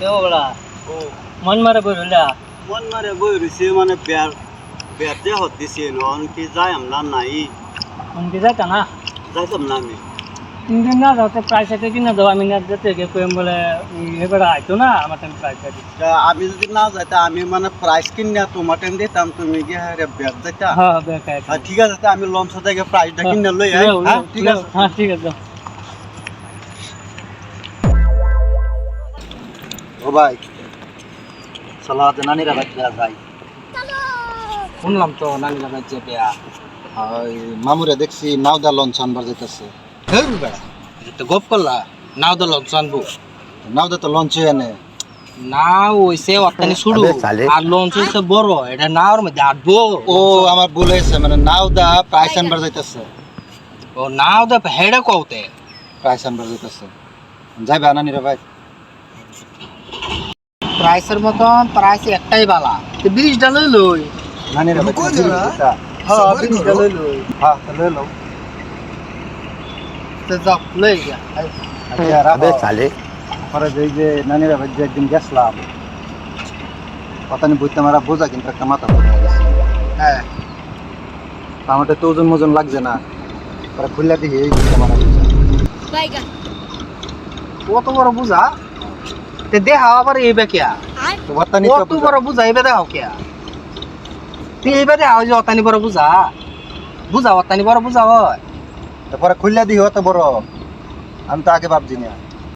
কেউ বলা মন মারে বই রইলা মন মারে বই রইছে মানে বের যে হতিছে নন কি যাই আমরা নাই মন কি যাইতা না যাইতাম না আমি তিনদিন না যাতে প্রাইস আছে কিনা দাও আমি না যেতে গিয়ে কইম বলে এবার আইতো না আমার টাইম প্রাইস আছে তা আমি যদি না যাইতা আমি মানে প্রাইস কিনে তোমার টাইম দিতাম তুমি গিয়ে রে বের যাইতা হ্যাঁ বেকার ঠিক আছে তা আমি লঞ্চ থেকে প্রাইসটা কিনে লই আই হ্যাঁ ঠিক আছে হ্যাঁ ঠিক আছে ও ভাই সালাতে নানিরা বাচ্চা যাই শুনলাম তো নানি লাগাইছে বেয়া মামুরে দেখছি নাওদা লঞ্চ আনবার যাইতেছে হেই বেড়া এটা গপ করলা নাও তো লঞ্চ আনবো নাওদা তো লঞ্চ এনে নাও হইছে অত্যানি শুরু আর লঞ্চ হইছে বড় এটা নাওর মধ্যে আটবো ও আমার ভুল হয়েছে মানে নাওদা প্রাইস আনবার যাইতেছে ও নাও দে হেডে কওতে প্রাইস আনবার যাইতেছে যাইবা নানিরা ভাই প্রাইসের মতন প্রাইস একটাই বালা তো 20টা লই লই নানিরা ভাই হ্যাঁ 20টা লই লই হ্যাঁ লই লও তো যাও লই যা আবে সালে পরে যে নানিরা ভাই যে একদিন গেছলাম কথা নি বুঝতে মারা বোঝা কিন্তু একটা মাথা ধরে গেছে হ্যাঁ আমাদের তো ওজন লাগছে না পরে খুললা দিয়ে এই বুঝতে মারা গেছে কত বড় বুঝা তে দেখা আবার এই বেকিয়া তো বর্তানি কত বড় বুঝা এবে দেখাও কিয়া তুই এবে দেখাও যে অতানি বড় বুঝা বুঝা অতানি বড় বুঝা হয় পরে খুললা দিয়ে অত বড় আমি তো আগে ভাবছি না